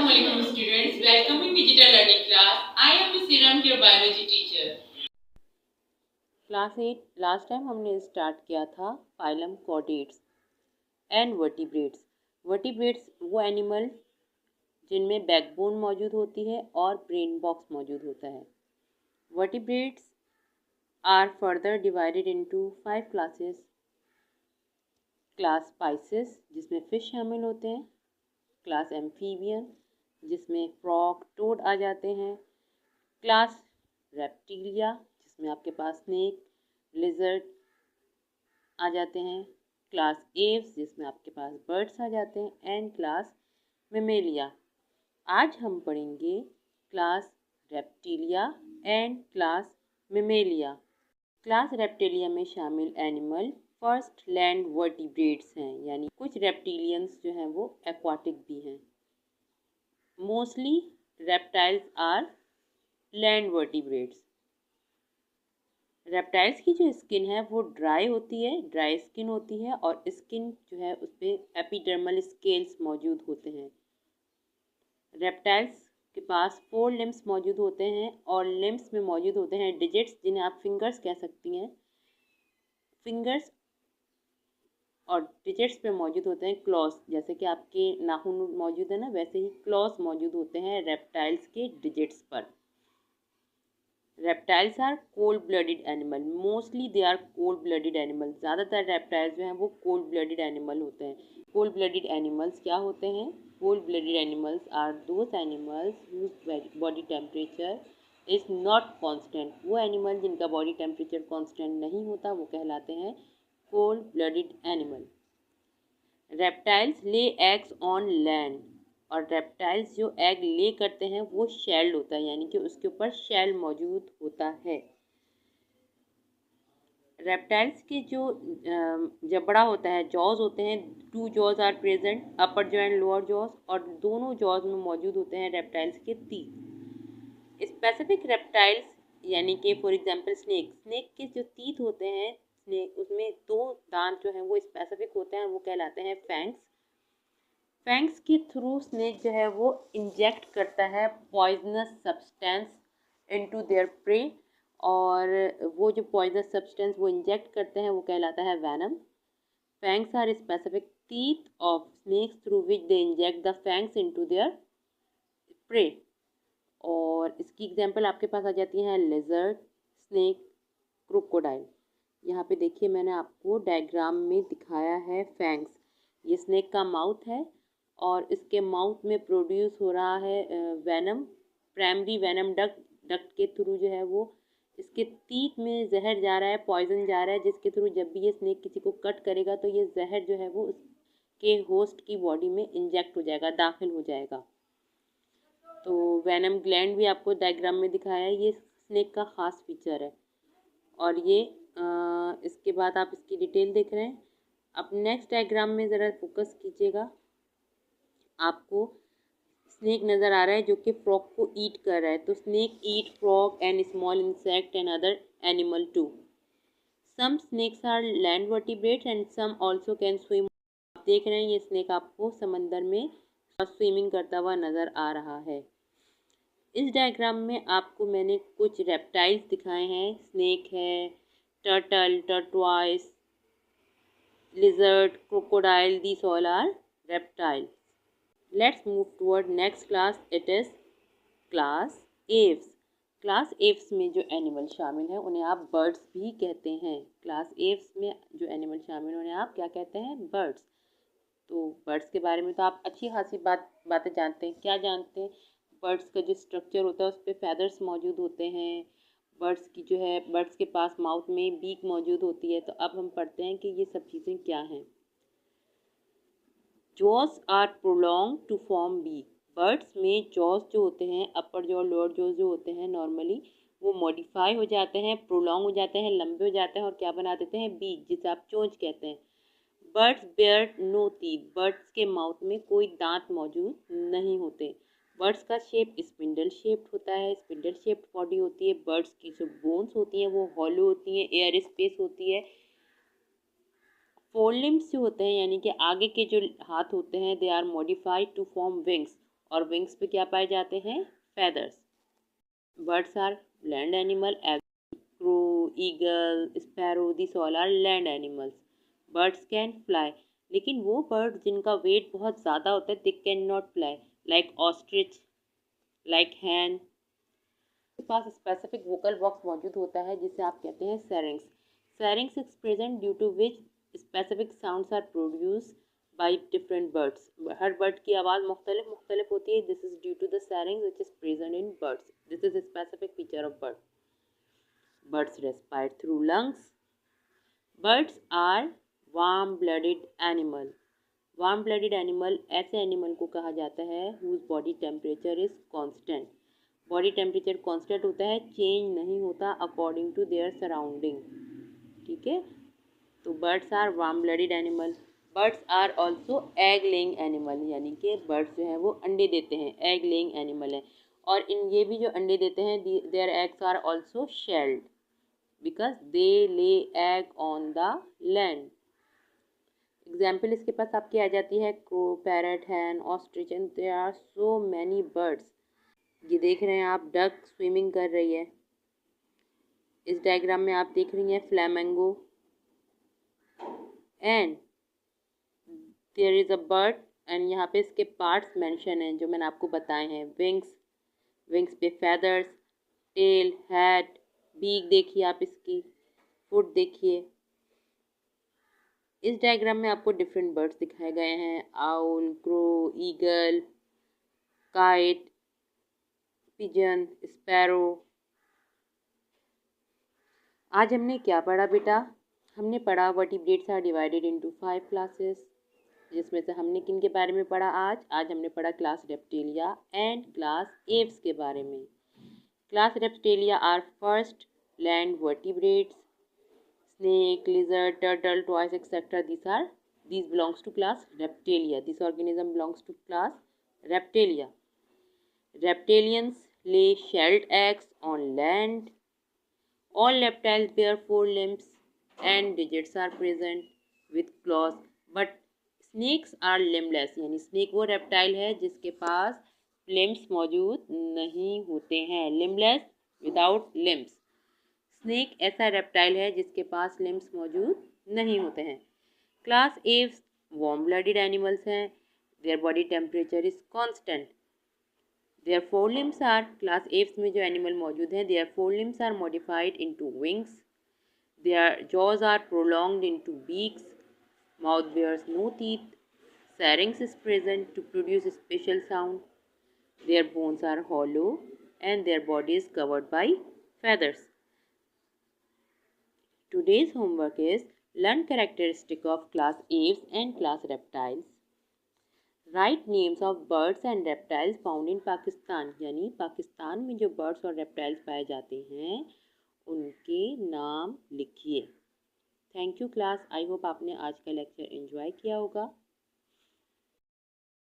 Assalamualaikum students, welcome in digital learning class. I am Miss Iram, your biology teacher. Class 8 last time हमने start किया था phylum chordates and vertebrates. Vertebrates वो animal जिनमें backbone मौजूद होती है और ब्रेन बॉक्स मौजूद होता है। Vertebrates are further divided into 5 classes. Class Pisces जिसमें फिश शामिल होते हैं, क्लास एम्फीबियन जिसमें फ्रॉग टोड आ जाते हैं, क्लास रेप्टिलिया जिसमें आपके पास स्नेक लिजर्ड आ जाते हैं, क्लास एव्स जिसमें आपके पास बर्ड्स आ जाते हैं, एंड क्लास मेमेलिया। आज हम पढ़ेंगे class reptilia and class Mammalia. Class reptilia में शामिल एनिमल फर्स्ट लैंड वर्टिब्रेट्स हैं, यानी कुछ रेप्टिलियंस जो हैं वो एक्वाटिक भी हैं। Mostly reptiles are land vertebrates. Reptiles की जो स्किन है वो ड्राई होती है, ड्राई स्किन होती है, और स्किन जो है उस पर एपिडर्मल स्केल्स मौजूद होते हैं। रेप्टाइल्स के पास 4 लिम्स मौजूद होते हैं और लिम्स में मौजूद होते हैं डिजिट्स जिन्हें आप फिंगर्स कह सकती हैं। फिंगर्स और डिजिट्स पे मौजूद होते हैं क्लॉस, जैसे कि आपके नाखून मौजूद है ना, वैसे ही क्लॉस मौजूद होते हैं रेप्टाइल्स के डिजिट्स पर। Reptiles are cold blooded animal, mostly they are cold blooded animal. ज़्यादातर रेप्टाइल्स जो हैं वो कोल्ड ब्लडेड एनिमल होते हैं। कोल्ड ब्लडेड एनिमल्स क्या होते हैं? Cold blooded animals are those animals whose body temperature is not constant. वो एनिमल जिनका बॉडी टेम्परेचर कॉन्स्टेंट नहीं होता वो कहलाते हैं cold blooded animal. Reptiles lay eggs on land, और रेप्टाइल्स जो एग ले करते हैं वो शेल्ड होता है, यानी कि उसके ऊपर शेल मौजूद होता है। रेप्टाइल्स के जो जबड़ा होता है, जॉज होते हैं, 2 jaws are present, upper jaw and lower jaws, और दोनों जॉज में मौजूद होते हैं रेप्टाइल्स के टीथ। स्पेसिफिक रेप्टाइल्स यानी कि फॉर एग्जांपल स्नेक के जो टीथ होते हैं, स्नेक उसमें 2 दांत जो हैं वो स्पेसिफिक होते हैं, वो कहलाते हैं फैंग्स। फैंग्स के थ्रू स्नेक जो है वो इंजेक्ट करता है poisonous substance into their prey, और वो जो पॉइजनस सब्सटेंस वो इंजेक्ट करते हैं वो कहलाता है venom. Fangs are specific teeth of snakes through which they inject the fangs into their prey. और इसकी एग्जांपल आपके पास आ जाती हैं लिजर्ड, स्नेक, क्रोकोडाइल। यहाँ पे देखिए मैंने आपको डायग्राम में दिखाया है फैंग्स। ये स्नेक का माउथ है और इसके माउथ में प्रोड्यूस हो रहा है वेनम, प्राइमरी वेनम डक्ट के थ्रू जो है वो इसके टीथ में जहर जा रहा है, पॉइजन जा रहा है, जिसके थ्रू जब भी ये स्नेक किसी को कट करेगा तो ये जहर जो है वो उसके होस्ट की बॉडी में इंजेक्ट हो जाएगा, दाखिल हो जाएगा। तो वेनम ग्लैंड भी आपको डायग्राम में दिखाया है, ये स्नेक का ख़ास फीचर है। और ये इसके बाद आप इसकी डिटेल देख रहे हैं। अब नेक्स्ट डायग्राम में ज़रा फोकस कीजिएगा। आपको स्नेक नज़र आ रहा है जो कि फ्रॉग को ईट कर रहा है। तो snake eat frog and small insect and other animal too. Some snakes are land vertebrates and some also can swim. आप देख रहे हैं ये स्नेक आपको समंदर में स्विमिंग करता हुआ नज़र आ रहा है। इस डायग्राम में आपको मैंने कुछ रेप्टाइल्स दिखाए हैं। स्नेक है, turtle, tortoise, lizard, crocodile, these all are reptiles. Let's move toward next class. It is class aves. Class aves में जो एनिमल शामिल हैं उन्हें आप बर्ड्स भी कहते हैं। क्लास एव्स में जो एनिमल शामिल हैं उन्हें आप क्या कहते हैं? बर्ड्स। तो बर्ड्स के बारे में तो आप अच्छी खासी बातें जानते हैं। क्या जानते हैं? बर्ड्स का जो स्ट्रक्चर होता है उस पर फैदर्स मौजूद होते हैं। बर्ड्स की जो है, बर्ड्स के पास माउथ में बीक मौजूद होती है। तो अब हम पढ़ते हैं कि ये सब चीज़ें क्या हैं। Jaws are prolong to form beak. Birds में जॉस जो होते हैं, अपर जॉ लोअर जॉ जो होते हैं नॉर्मली वो मॉडिफाई हो जाते हैं, प्रोलॉन्ग हो जाते हैं, लंबे हो जाते हैं, और क्या बना देते हैं? बीक, जिसे आप चोंच कहते हैं। Birds bear no teeth. Birds के माउथ में कोई दांत मौजूद नहीं होते। बर्ड्स का शेप स्पिंडल शेप्ड होता है, स्पिंडल शेप्ड बॉडी होती है। बर्ड्स की जो बोन्स होती हैं वो हॉलो होती हैं, एयर स्पेस होती है। फोर लिम्स जो होते हैं यानी कि आगे के जो हाथ होते हैं, they are modified to form wings, और विंग्स पे क्या पाए जाते हैं? Feathers. Birds are land animal, crow, eagle, sparrow, this all are land animals. Birds can fly, लेकिन वो बर्ड जिनका वेट बहुत ज़्यादा होता है, they can not fly, like ostrich, like hen. के पास स्पेसिफिक वोकल बॉक्स मौजूद होता है जिसे आप कहते हैं syrinx. Syrinx is present due to which specific sounds are produce by different birds. हर बर्ड की आवाज़ मुख्तलिफ होती है। This is due to the syrinx which is present in birds. This is specific feature of bird. Birds respire through lungs. Birds are warm blooded animal. Warm blooded animal ऐसे animal को कहा जाता है whose body temperature is constant. Body temperature constant होता है, change नहीं होता according to their surrounding. ठीक है, तो birds are warm blooded animal. Birds are also egg laying animal, यानी कि बर्ड्स जो हैं वो अंडे देते हैं, एग लेइंग एनिमल है। और इन ये भी जो अंडे देते हैं, their eggs are also shelled because they lay egg on the land. Example इसके पास आपकी आ जाती है crow, parrot, hen, ostrich and there are so many birds. ये देख रहे हैं आप, डक स्विमिंग कर रही है। इस डायग्राम में आप देख रही हैं flamingo and there is a bird and यहाँ पे इसके पार्ट्स मेंशन हैं जो मैंने आपको बताए हैं। विंग्स, विंग्स पे फेदर्स, टेल, हेड, बीक देखिए आप इसकी, फुट देखिए। इस डायग्राम में आपको डिफरेंट बर्ड्स दिखाए गए हैं, owl, crow, eagle, kite, pigeon, sparrow. आज हमने क्या पढ़ा बेटा? हमने पढ़ा vertebrates are divided into 5 classes, जिसमें से हमने किन के बारे में पढ़ा आज हमने पढ़ा class reptilia and class aves के बारे में। Class reptilia are first land vertebrates, snake, lizard, turtle, twice, etc. These belongs to class Reptilia. This organism belongs to class Reptilia. Reptilians lay shelled eggs on land. All reptiles bear 4 limbs and digits are present with claws. But snakes are limbless. यानी snake वो reptile है जिसके पास limbs मौजूद नहीं होते हैं. Limbless without limbs. Snake ऐसा reptile है जिसके पास लिम्स मौजूद नहीं होते हैं। Class aves warm blooded animals हैं। Their body temperature is constant. Their 4 limbs are, class aves में जो एनिमल मौजूद हैं, their 4 limbs are modified into wings. Their jaws are prolonged into beaks. Mouth bears no teeth. Syrinx is present to produce special sound. Their bones are hollow and their body is covered by feathers. Today's homework is learn characteristic of class aves and class reptiles. Write names of birds and reptiles found in Pakistan. यानी पाकिस्तान में जो birds और reptiles पाए जाते हैं उनके नाम लिखिए। Thank you class. I hope आपने आज का लेक्चर एंजॉय किया होगा।